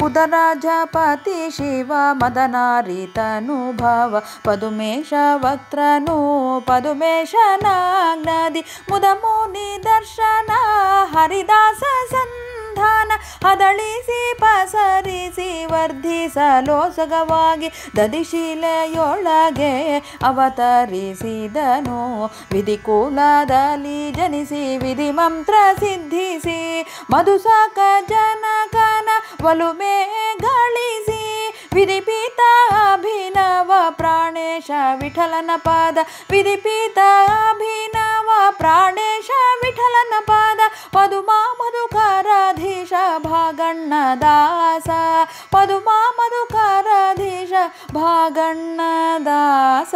ಬುಧರಾಜಪತಿ ಶಿವ ಮದನಾರಿತನುಭವ ಪದುಮೇಶ ವಕ್ತ್ರನು ಪದುಮೇಶನಾಗ್ನದಿ ಮುದಮುನಿ ದರ್ಶನ ಹರಿದಾಸ ಸಂಧಾನ ಹದಳಿಸಿ ಪಸರಿಸಿ ವರ್ಧಿಸಲೋಸಗವಾಗಿ ದದಿಶಿಲೆಯೊಳಗೆ ಅವತರಿಸಿದನು. ವಿಧಿಕೂಲದಲ್ಲಿ ಜನಿಸಿ ವಿಧಿ ಮಂತ್ರ ಸಿದ್ಧಿಸಿ ಮಧುಸಕ ಜನಕನ ಒಲುಮೆ ಗಳಿಸಿ ವಿಧಿಪೀತ ಅಭಿನವ ಪ್ರಾಣೇಶ ವಿಠಲನ ಪಾದ ವಿಧಿಪೀತ ಅಭಿನವ ಪ್ರಾಣೇಶ ವಿಠಲನ ಪಾದ ಪದುಮಾ ಮಧುಕರಾಧೀಶ ಭಾಗಣ್ಣ ದಾಸ ಪದುಮಾ ಮಧುಕರಾಧೀಶ ಭಾಗಣ್ಣ ದಾಸ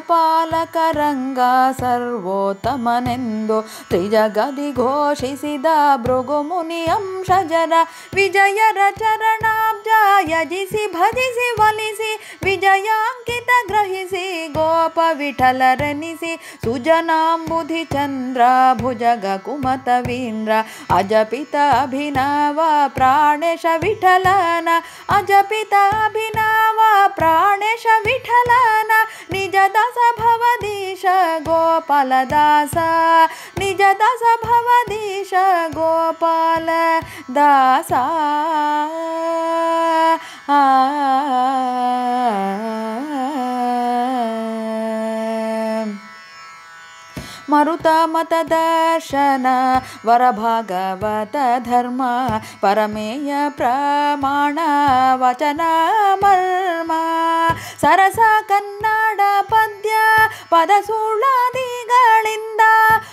ಗಜಪಾಲಕರಂಗ ಸರ್ವೋತ್ತಮನೆಂದು ತ್ರಿಜಗದಿ ಘೋಷಿಸಿದ ಭೃಗುಮುನಿ ಅಂಶಜರ ವಿಜಯರ ಚರಣಾಬ್ಜ ಯಜಿಸಿ ಭಜಿಸಿ ಒಲಿಸಿ ವಿಜಯಾಂಕಿತ ಗ್ರಹಿಸಿ ಗೋಪ ವಿಠಲರೆನಿಸಿ ಸುಜನಾಂಬುಧಿ ಚಂದ್ರ ಭುಜಗ ಕುಮತವೀಂದ್ರ ಅಜಪಿತ ಅಭಿನವ ಪ್ರಾಣೇಶ ವಿಠಲನ ಅಜಪಿತ ಅಭಿನವ ಪ್ರಾಣೇಶ ವಿಠಲನ ನಿಜ ದಾಸ ಭವದೀಶ ಗೋಪಾಲ ದಾಸ ನಿಜ ದಾಸ ಭವದೀಶ ಗೋಪಾಲ ದಾಸ ಮರುತ ಮತ ದರ್ಶನ ವರಭಾಗವತ ಧರ್ಮ ಪರಮೇಯ ಪ್ರಮಾಣ ವಚನ ಮರ್ಮ ಸರಸ ಕನ್ನಡ ಪದ್ಯ ಪದ ಸುಳಾದಿಗಳಿಂದ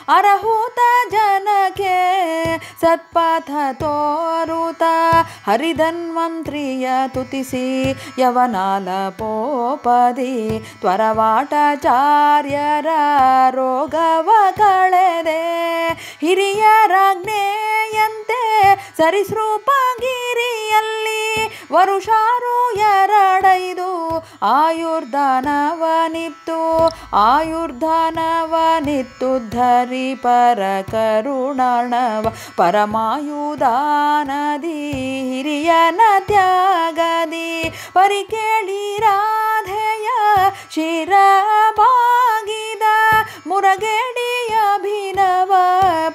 ಅರಹುತ ಜನಕ್ಕೆ ಸತ್ಪಥ ತೋರುತ ಹರಿಧನ್ವಂತ್ರಿಯ ತುತಿಸಿ ಯವನಾಲ ಪೋಪದಿ ತ್ವರವಾಟಾಚಾರ್ಯರ ರೋಗವ ಕಳೆದೆ ಹಿರಿಯರಾಜ್ಞೆಯಂತೆ ಸರಿಸೃಪಗಿರಿಯಲ್ಲಿ ವರುಷಾರು ಎರಡೈದು ಆಯುರ್ಧಾನವನಿತ್ತು ಧರಿ ಪರ ಕರುಣಾಣವ ಪರಮಾಯುಧಾನದಿ ಹಿರಿಯನ ತ್ಯಾಗದಿ ಪರಿಕೇಳಿ ರಾಧೆಯ ಶಿರಬಾಗಿದ ಮುರಗೇಡಿ ಅಭಿನವ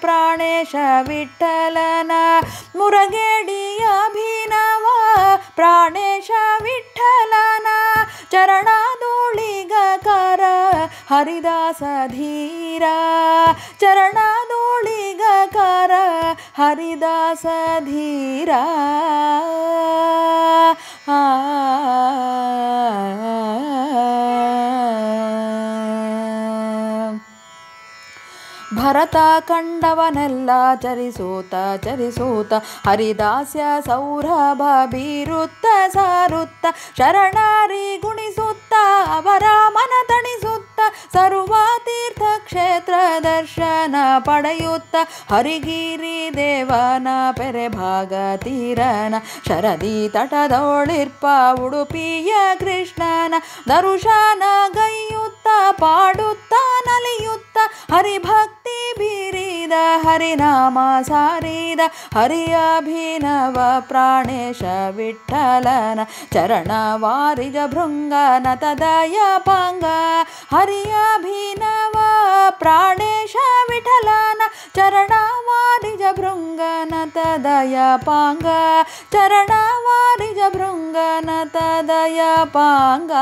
ಪ್ರಾಣೇಶ ವಿಠಲನ ಮುರಗೇಡಿ ಅಭಿನವ ಪ್ರಾಣೇಶ ವಿಠಲನ ಚರಣದೋಳಿಗಕಾರ ಹರಿದಾಸ ಧೀರ ಚರಣದೋಳಿಗಕಾರ ಹರಿದಾಸ ಧೀರ ಭರತ ಕಂಡವನೆಲ್ಲ ಚರಿಸೂತ ಹರಿದಾಸ್ಯ ಸೌರಭ ಬೀರುತ್ತ ಸಾರುತ್ತ ಶರಣಾರಿ ಗುಣಿಸುತ್ತ ಅವರ ಮನ ತಣಿಸುತ್ತ ಸರ್ವ ತೀರ್ಥ ಕ್ಷೇತ್ರ ದರ್ಶನ ಪಡೆಯುತ್ತ ಹರಿಗಿರಿ ದೇವನ ಪೆರೆ ಭಾಗ ತೀರನ ಶರದಿ ತಟದೊಳಿರ್ಪ ಉಡುಪಿಯ ಕೃಷ್ಣನ ದರುಶನ ಗೈಯುತ್ತ ಪಾಡುತ್ತ ನಲಿಯುತ್ತ ಹರಿಭಕ್ತಿ ಬೀರಿದ ಹರಿನಾಮ ಸಾರಿದ ಹರಿ ಅಭಿನವ ಪ್ರಾಣೇಶ ವಿಠಲನ ಚರಣ ವಾರಿಜ ಭೃಂಗನ ತದಯ ಪಾಂಗ ಹರಿ ಅಭಿನವ ಪ್ರಾಣೇಶ ವಿಠಲನ ಚರಣ ವಾರಿಜ ಭೃಂಗನ ತದಯ ಪಾಂಗ ಚರಣ ವಾರಿಜ ಭೃಂಗನ ತದಯ ಪಾಂಗ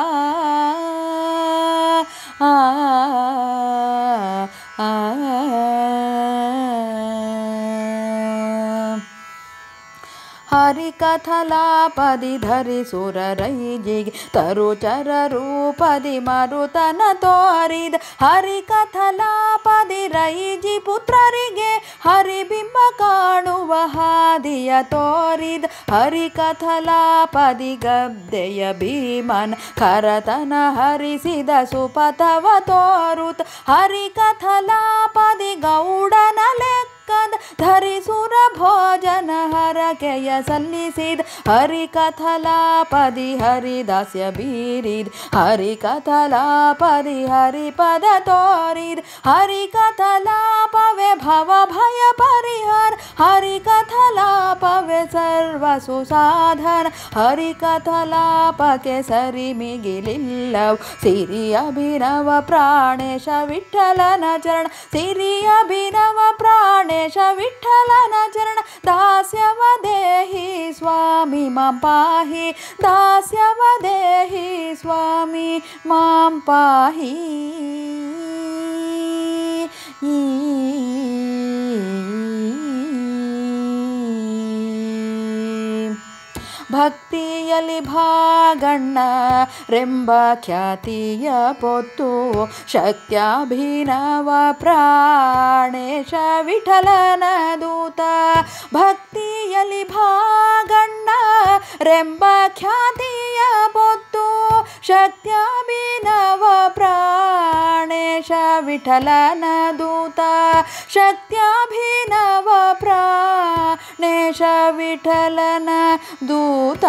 ಹರಿಕಥಲಾಪದಿ ಧರಿಸುರರೈಜಿಗೆ ತರುಚರ ರೂಪದಿ ಮರುತನ ತೋರಿದ ಹರಿಕಥಲಾಪದಿ ರೈಜಿ ಪುತ್ರರಿಗೆ ಹರಿಬಿಂಬ ಕಾಣುವ ಹಾದಿಯ ತೋರಿದ ಹರಿಕಥಲಾಪದಿ ಗದ್ದೆಯ ಭೀಮನ್ ಕರತನ ಹರಿಸಿದ ಸುಪಥವ ತೋರುತ ಹರಿಕಥಲಾಪದಿ ಗೌಡನ ಲೆಕ್ಕ ಸ್ಕಂದ ಧರಿಸುರ ಭೋಜನ ಹರಕೆಯ ಸಲ್ಲಿಸಿದ ಹರಿಕಥಲಾಪದಿ ಹರಿದಾಸ್ಯ ಬೀರಿದ ಹರಿಕಥಲಾಪದಿ ಹರಿಪದ ತೋರಿದ ಹರಿಕಥಲಾಪವೇ ಭವ ಭಯ ಪರಿಹಾರ ಹರಿಕಥಲಾಪವೇ ಸರ್ವ ಸುಸಾಧನ ಹರಿಕಥಲಾಪಕ್ಕೆ ಸರಿ ಮಿಗಿಲಿಲ್ಲವು ಸಿರಿ ಅಭಿನವ ಪ್ರಾಣೇಶ ವಿಠಲನ ಚರಣ ಸಿರಿ ಅಭಿನವ ಪ್ರಾಣೇಶ ವಿಠಲನ ಚರಣ ದಾಸ್ಯವ ದೇಹಿ ಸ್ವಾಮಿ ಮಾಂ ಪಾಹಿ ದಾಸ್ಯವ ದೇಹಿ ಸ್ವಾಮಿ ಮಾಂ ಪಾಹಿ ಭಕ್ತಿಯಲ್ಲಿ ಭಾಗಣ್ಣ ರೆಂಬ ಖ್ಯಾತಿಯ ಪೊತ್ತು ಶಕ್ತ್ಯಾಭಿನವ ಪ್ರಾಣೇಶ ವಿಠಲನ ದೂತ ಭಕ್ತಿಯಲ್ಲಿ ಭಾಗಣ್ಣ ರೆಂಬ ಖ್ಯಾತಿಯ ಪೊತ್ತು ಶಕ್ತ್ಯಾಭಿನವ ಪ್ರಾಣೇಶ ವಿಠಲನ ದೂತ ಶಕ್ತ್ಯಾಭಿನವ ಪ್ರಾಣೇಶ ವಿಠಲನ ದೂತ